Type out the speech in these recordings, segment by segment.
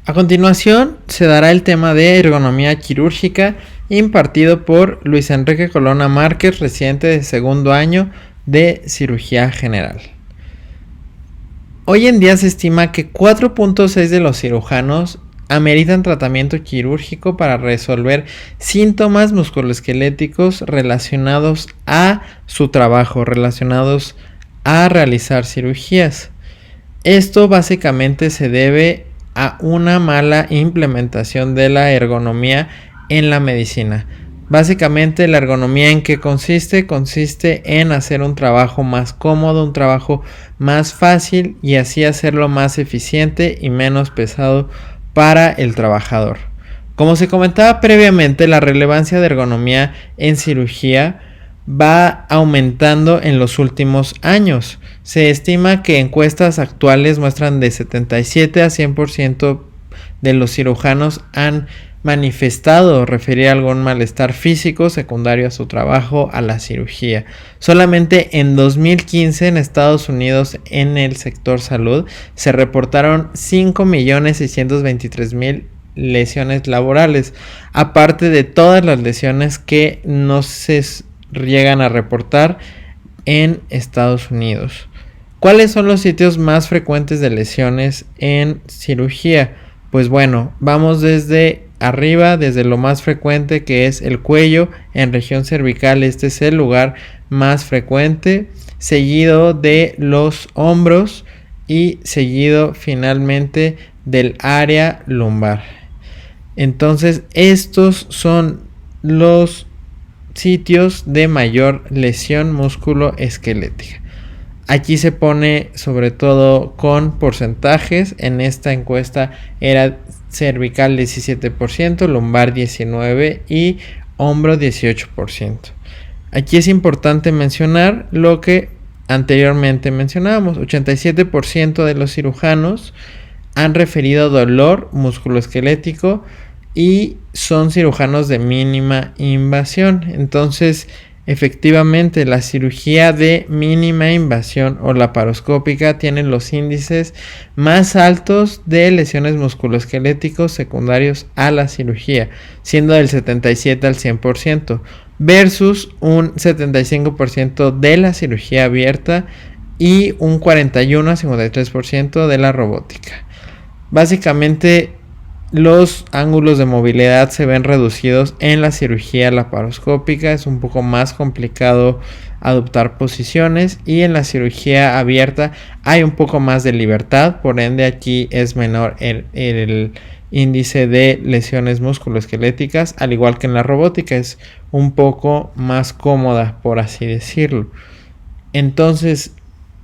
A continuación se dará el tema de ergonomía quirúrgica impartido por Luis Enrique Colonna Márquez, residente de segundo año de cirugía general. Hoy en día se estima que 4.6 de los cirujanos ameritan tratamiento quirúrgico para resolver síntomas musculoesqueléticos relacionados a su trabajo, relacionados a realizar cirugías. Esto básicamente se debe a una mala implementación de la ergonomía en la medicina. Básicamente la ergonomía en qué consiste en hacer un trabajo más cómodo, un trabajo más fácil y así hacerlo más eficiente y menos pesado para el trabajador. Como se comentaba previamente, la relevancia de ergonomía en cirugía va aumentando en los últimos años. Se estima que encuestas actuales muestran de 77 a 100% de los cirujanos han manifestado o referir algún malestar físico secundario a su trabajo, a la cirugía. Solamente en 2015 en Estados Unidos en el sector salud se reportaron 5.623.000 lesiones laborales, aparte de todas las lesiones que no se llegan a reportar en Estados Unidos. ¿Cuáles son los sitios más frecuentes de lesiones en cirugía? Pues bueno, vamos desde arriba, desde lo más frecuente que es el cuello en región cervical. Este es el lugar más frecuente, seguido de los hombros y seguido finalmente del área lumbar. Entonces estos son los sitios de mayor lesión musculoesquelética. Aquí se pone sobre todo con porcentajes. En esta encuesta era cervical 17%, lumbar 19% y hombro 18%. Aquí es importante mencionar lo que anteriormente mencionábamos. 87% de los cirujanos han referido dolor musculoesquelético y son cirujanos de mínima invasión. Entonces, efectivamente, la cirugía de mínima invasión o laparoscópica tiene los índices más altos de lesiones musculoesqueléticos secundarios a la cirugía, siendo del 77 al 100%, versus un 75% de la cirugía abierta y un 41 a 53% de la robótica. Básicamente, los ángulos de movilidad se ven reducidos en la cirugía laparoscópica. Es un poco más complicado adoptar posiciones y en la cirugía abierta hay un poco más de libertad, por ende aquí es menor el índice de lesiones musculoesqueléticas, al igual que en la robótica es un poco más cómoda, por así decirlo. Entonces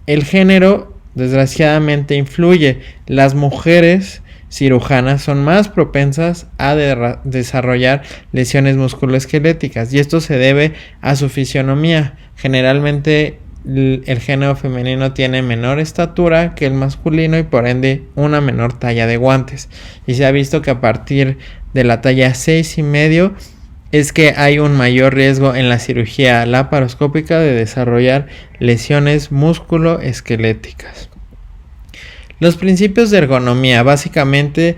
el género desgraciadamente influye. Las mujeres cirujanas son más propensas a desarrollar lesiones musculoesqueléticas y esto se debe a su fisionomía. Generalmente el género femenino tiene menor estatura que el masculino y por ende una menor talla de guantes, y se ha visto que a partir de la talla 6,5 es que hay un mayor riesgo en la cirugía laparoscópica de desarrollar lesiones musculoesqueléticas. Los principios de ergonomía, básicamente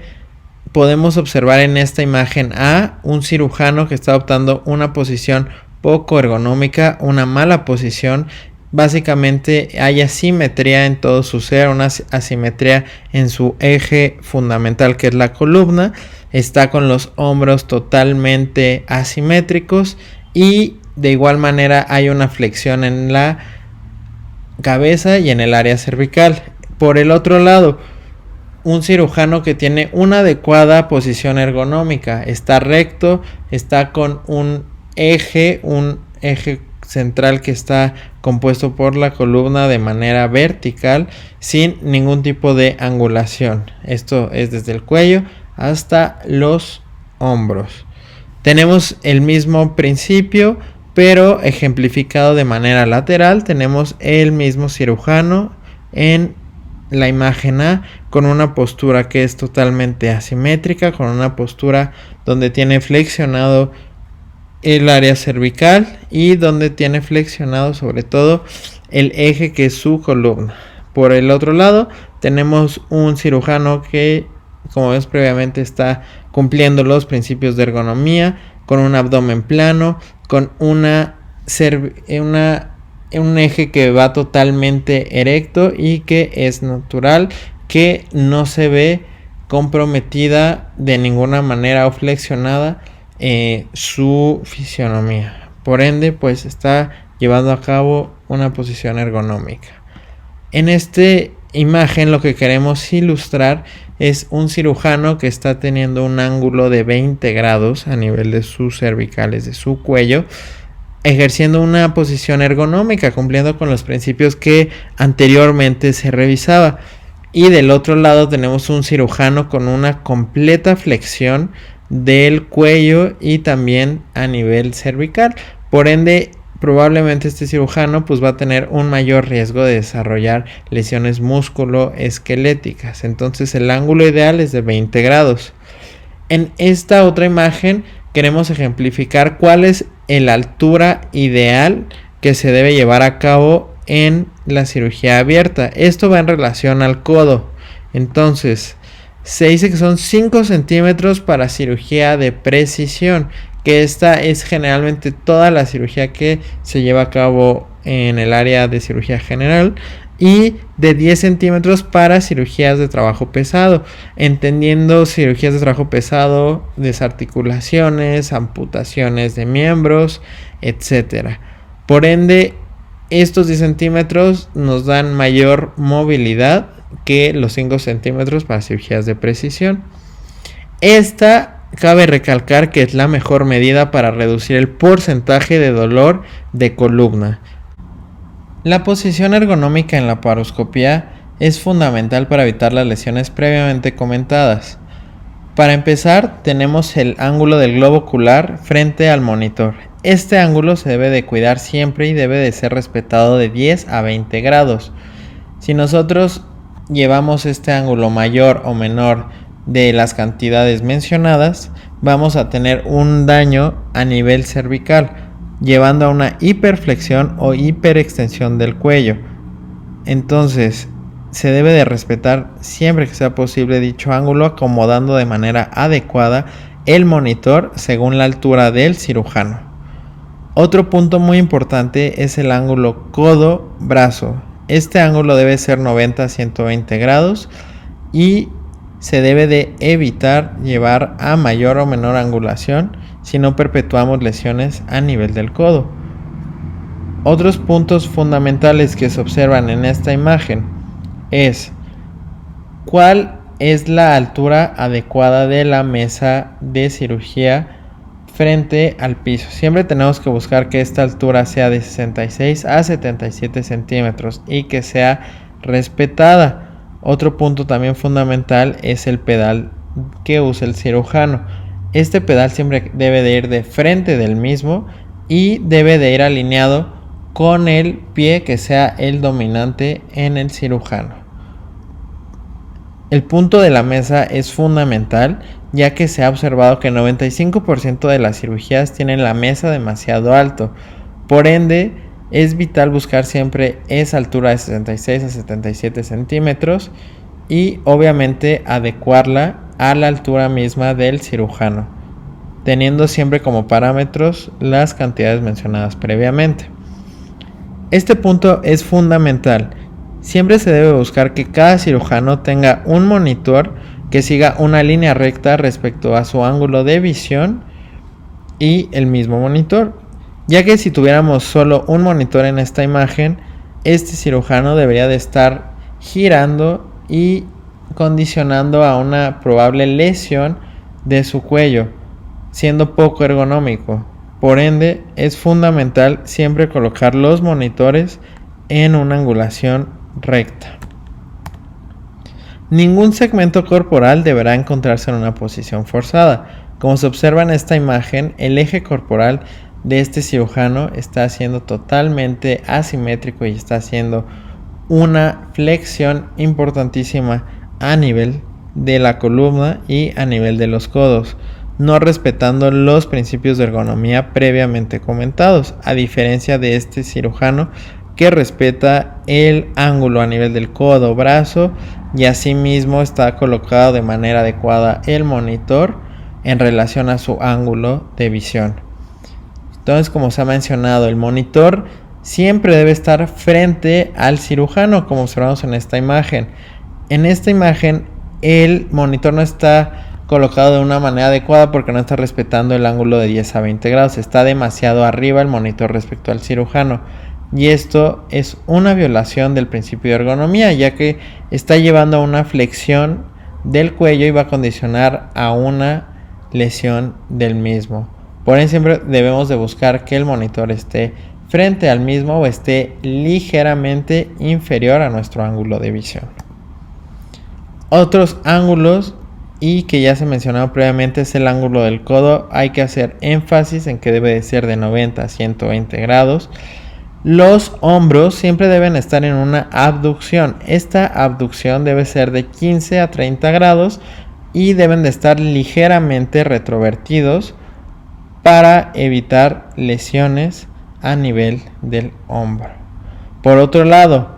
podemos observar en esta imagen a un cirujano que está adoptando una posición poco ergonómica, una mala posición. Básicamente hay asimetría en todo su ser, una asimetría en su eje fundamental que es la columna. Está con los hombros totalmente asimétricos y de igual manera hay una flexión en la cabeza y en el área cervical. Por el otro lado, un cirujano que tiene una adecuada posición ergonómica, está recto, está con un eje central que está compuesto por la columna de manera vertical, sin ningún tipo de angulación. Esto es desde el cuello hasta los hombros. Tenemos el mismo principio, pero ejemplificado de manera lateral. Tenemos el mismo cirujano en la imagen A con una postura que es totalmente asimétrica, con una postura donde tiene flexionado el área cervical y donde tiene flexionado sobre todo el eje que es su columna. Por el otro lado tenemos un cirujano que como vemos previamente, está cumpliendo los principios de ergonomía, con un abdomen plano, con un eje que va totalmente erecto y que es natural, que no se ve comprometida de ninguna manera o flexionada su fisionomía. Por ende, pues está llevando a cabo una posición ergonómica. En esta imagen lo que queremos ilustrar es un cirujano que está teniendo un ángulo de 20 grados a nivel de sus cervicales, de su cuello, ejerciendo una posición ergonómica, cumpliendo con los principios que anteriormente se revisaba. Y del otro lado tenemos un cirujano con una completa flexión del cuello y también a nivel cervical. Por ende, probablemente este cirujano pues va a tener un mayor riesgo de desarrollar lesiones musculoesqueléticas. Entonces el ángulo ideal es de 20 grados. En esta otra imagen queremos ejemplificar cuál es la altura ideal que se debe llevar a cabo en la cirugía abierta. Esto va en relación al codo. Entonces se dice que son 5 centímetros para cirugía de precisión, que esta es generalmente toda la cirugía que se lleva a cabo en el área de cirugía general, y de 10 centímetros para cirugías de trabajo pesado, entendiendo cirugías de trabajo pesado, desarticulaciones, amputaciones de miembros, etc. Por ende, estos 10 centímetros nos dan mayor movilidad que los 5 centímetros para cirugías de precisión. Esta cabe recalcar que es la mejor medida para reducir el porcentaje de dolor de columna. La posición ergonómica en la laparoscopía es fundamental para evitar las lesiones previamente comentadas. Para empezar, tenemos el ángulo del globo ocular frente al monitor. Este ángulo se debe de cuidar siempre y debe de ser respetado de 10 a 20 grados. Si nosotros llevamos este ángulo mayor o menor de las cantidades mencionadas, vamos a tener un daño a nivel cervical, llevando a una hiperflexión o hiperextensión del cuello. Entonces, se debe de respetar siempre que sea posible dicho ángulo, acomodando de manera adecuada el monitor según la altura del cirujano. Otro punto muy importante es el ángulo codo-brazo. Este ángulo debe ser 90 a 120 grados y se debe de evitar llevar a mayor o menor angulación si no perpetuamos lesiones a nivel del codo. Otros puntos fundamentales que se observan en esta imagen es cuál es la altura adecuada de la mesa de cirugía frente al piso. Siempre tenemos que buscar que esta altura sea de 66 a 77 centímetros y que sea respetada. Otro punto también fundamental es el pedal que usa el cirujano. Este pedal siempre debe de ir de frente del mismo y debe de ir alineado con el pie que sea el dominante en el cirujano. El punto de la mesa es fundamental, ya que se ha observado que el 95% de las cirugías tienen la mesa demasiado alto. Por ende, es vital buscar siempre esa altura de 66 a 77 centímetros y obviamente adecuarla a la altura misma del cirujano, teniendo siempre como parámetros las cantidades mencionadas previamente. Este punto es fundamental. Siempre se debe buscar que cada cirujano tenga un monitor que siga una línea recta respecto a su ángulo de visión y el mismo monitor, ya que si tuviéramos solo un monitor en esta imagen, este cirujano debería de estar girando y condicionando a una probable lesión de su cuello, siendo poco ergonómico. Por ende, es fundamental siempre colocar los monitores en una angulación recta. Ningún segmento corporal deberá encontrarse en una posición forzada. Como se observa en esta imagen, el eje corporal de este cirujano está siendo totalmente asimétrico y está haciendo una flexión importantísima a nivel de la columna y a nivel de los codos, no respetando los principios de ergonomía previamente comentados, a diferencia de este cirujano que respeta el ángulo a nivel del codo, brazo y asimismo está colocado de manera adecuada el monitor en relación a su ángulo de visión. Entonces, como se ha mencionado, el monitor siempre debe estar frente al cirujano, como observamos en esta imagen. En esta imagen, el monitor no está colocado de una manera adecuada porque no está respetando el ángulo de 10 a 20 grados. Está demasiado arriba el monitor respecto al cirujano. Y esto es una violación del principio de ergonomía, ya que está llevando a una flexión del cuello y va a condicionar a una lesión del mismo. Por eso siempre debemos de buscar que el monitor esté frente al mismo o esté ligeramente inferior a nuestro ángulo de visión. Otros ángulos, y que ya se mencionó previamente, es el ángulo del codo. Hay que hacer énfasis en que debe de ser de 90 a 120 grados. Los hombros siempre deben estar en una abducción. Esta abducción debe ser de 15 a 30 grados y deben de estar ligeramente retrovertidos para evitar lesiones a nivel del hombro. Por otro lado,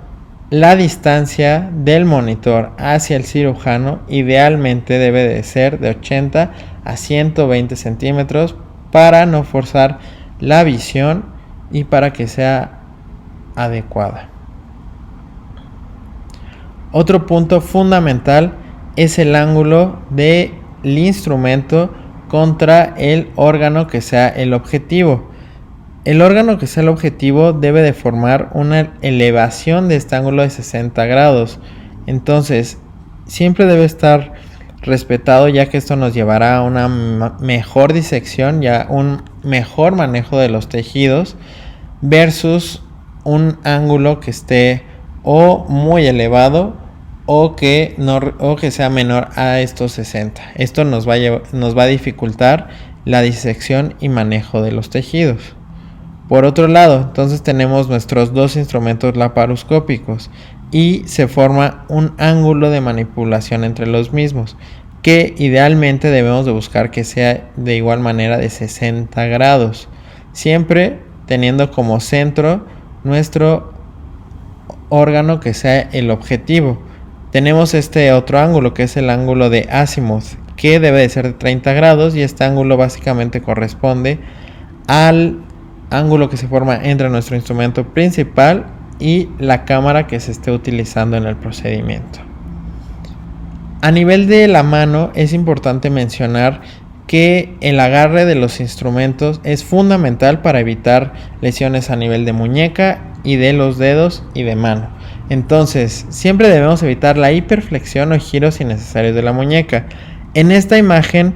la distancia del monitor hacia el cirujano idealmente debe de ser de 80 a 120 centímetros para no forzar la visión y para que sea adecuada. Otro punto fundamental es el ángulo del instrumento contra el órgano que sea el objetivo. El órgano que sea el objetivo debe de formar una elevación de este ángulo de 60 grados. Entonces, siempre debe estar respetado, ya que esto nos llevará a una mejor disección y a un mejor manejo de los tejidos versus un ángulo que esté o muy elevado o que sea menor a estos 60. Esto nos va a dificultar la disección y manejo de los tejidos. Por otro lado, entonces tenemos nuestros dos instrumentos laparoscópicos y se forma un ángulo de manipulación entre los mismos, que idealmente debemos de buscar que sea de igual manera de 60 grados, siempre teniendo como centro nuestro órgano que sea el objetivo. Tenemos este otro ángulo que es el ángulo de azimuth, que debe de ser de 30 grados y este ángulo básicamente corresponde al ángulo que se forma entre nuestro instrumento principal y la cámara que se esté utilizando en el procedimiento. A nivel de la mano es importante mencionar que el agarre de los instrumentos es fundamental para evitar lesiones a nivel de muñeca y de los dedos y de mano. Entonces, siempre debemos evitar la hiperflexión o giros innecesarios de la muñeca. En esta imagen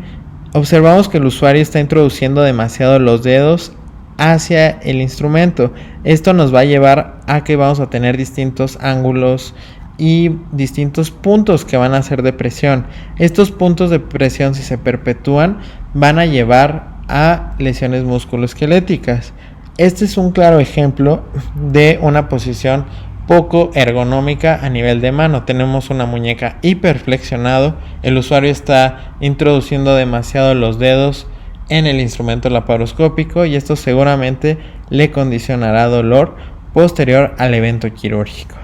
observamos que el usuario está introduciendo demasiado los dedos hacia el instrumento. Esto nos va a llevar a que vamos a tener distintos ángulos y distintos puntos que van a ser de presión. Estos puntos de presión, si se perpetúan, van a llevar a lesiones musculoesqueléticas. Este es un claro ejemplo de una posición poco ergonómica a nivel de mano. Tenemos una muñeca hiperflexionado, el usuario está introduciendo demasiado los dedos en el instrumento laparoscópico y esto seguramente le condicionará dolor posterior al evento quirúrgico.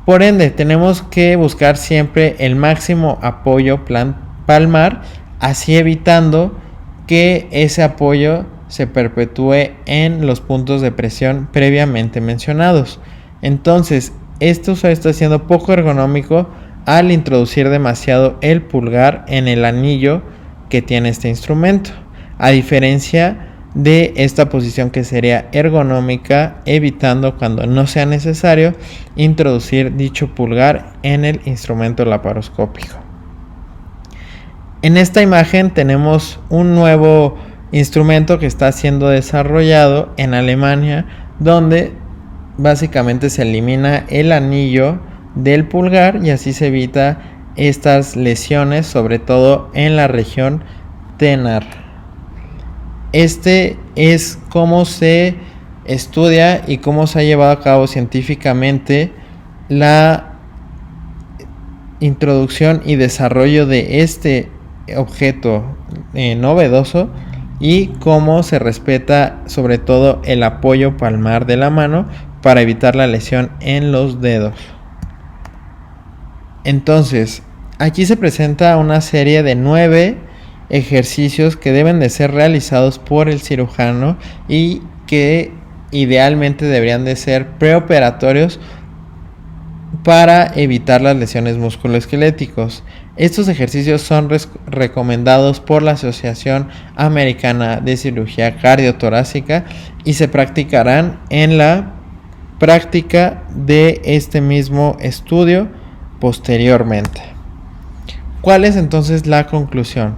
Por ende, tenemos que buscar siempre el máximo apoyo palmar, así evitando que ese apoyo se perpetúe en los puntos de presión previamente mencionados. Entonces, esto se está haciendo poco ergonómico al introducir demasiado el pulgar en el anillo que tiene este instrumento, a diferencia de esta posición que sería ergonómica, evitando cuando no sea necesario introducir dicho pulgar en el instrumento laparoscópico. En esta imagen tenemos un nuevo instrumento que está siendo desarrollado en Alemania, donde básicamente se elimina el anillo del pulgar y así se evita estas lesiones, sobre todo en la región tenar. Este es cómo se estudia y cómo se ha llevado a cabo científicamente la introducción y desarrollo de este objeto novedoso y cómo se respeta sobre todo el apoyo palmar de la mano para evitar la lesión en los dedos. Entonces, aquí se presenta una serie de 9 ejercicios que deben de ser realizados por el cirujano y que idealmente deberían de ser preoperatorios para evitar las lesiones musculoesqueléticos. Estos ejercicios son recomendados por la Asociación Americana de Cirugía Cardiotorácica y se practicarán en la práctica de este mismo estudio posteriormente. ¿Cuál es entonces la conclusión?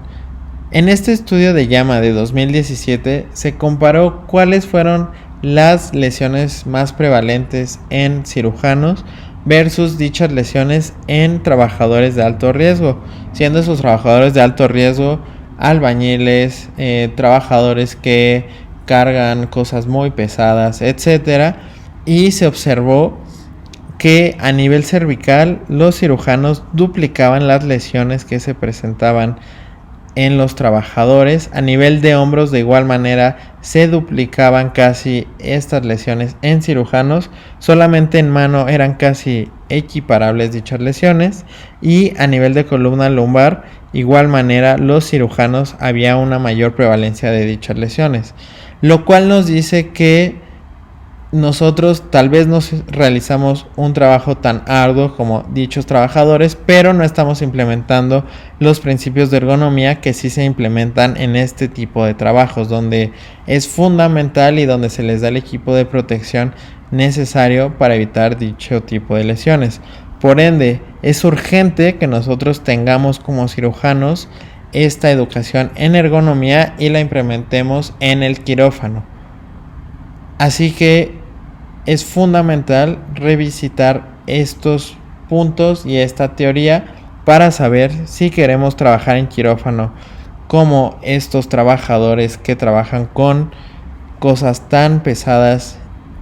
En este estudio de JAMA de 2017 se comparó cuáles fueron las lesiones más prevalentes en cirujanos versus dichas lesiones en trabajadores de alto riesgo, siendo esos trabajadores de alto riesgo albañiles, trabajadores que cargan cosas muy pesadas, etcétera, y se observó que a nivel cervical los cirujanos duplicaban las lesiones que se presentaban en los trabajadores. A nivel de hombros de igual manera se duplicaban casi estas lesiones en cirujanos. Solamente en mano eran casi equiparables dichas lesiones, y a nivel de columna lumbar igual manera los cirujanos había una mayor prevalencia de dichas lesiones, lo cual nos dice que nosotros tal vez nos realizamos un trabajo tan arduo como dichos trabajadores, pero no estamos implementando los principios de ergonomía que sí se implementan en este tipo de trabajos, donde es fundamental y donde se les da el equipo de protección necesario para evitar dicho tipo de lesiones. Por ende, es urgente que nosotros tengamos como cirujanos esta educación en ergonomía y la implementemos en el quirófano. Así que es fundamental revisitar estos puntos y esta teoría para saber si queremos trabajar en quirófano como estos trabajadores que trabajan con cosas tan pesadas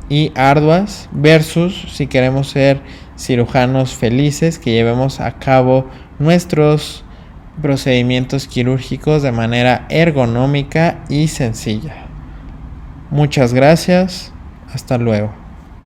y arduas, versus si queremos ser cirujanos felices que llevemos a cabo nuestros procedimientos quirúrgicos de manera ergonómica y sencilla. Muchas gracias. Hasta luego.